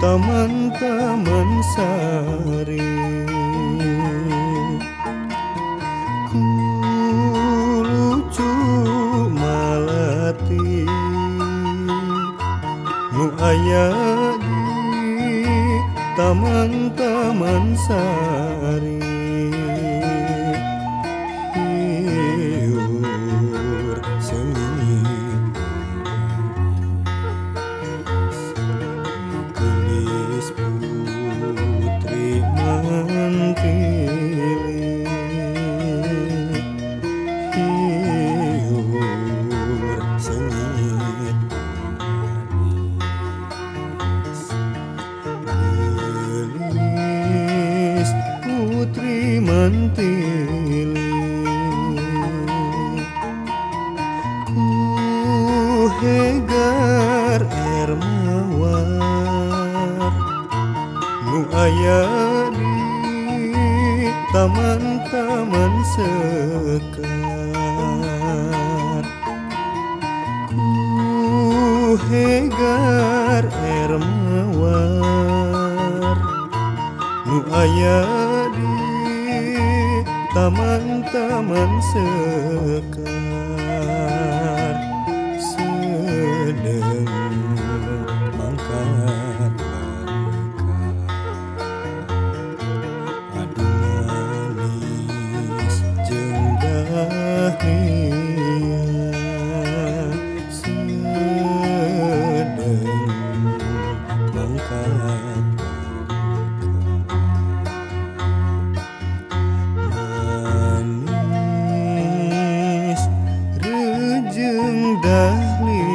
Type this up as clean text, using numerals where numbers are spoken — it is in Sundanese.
Taman-taman sari ku lucu malati nu aya di taman-taman sari hiur sengit gelis putri mantili hiur sengit gelis putri mantili ku hegar air mawar nu aya di taman-taman sekar ku hegar air mawar nu aya di taman-taman sekar sedeng mangkat adu manis jeung dahlia sedeng mangkat manis reujeng dahlia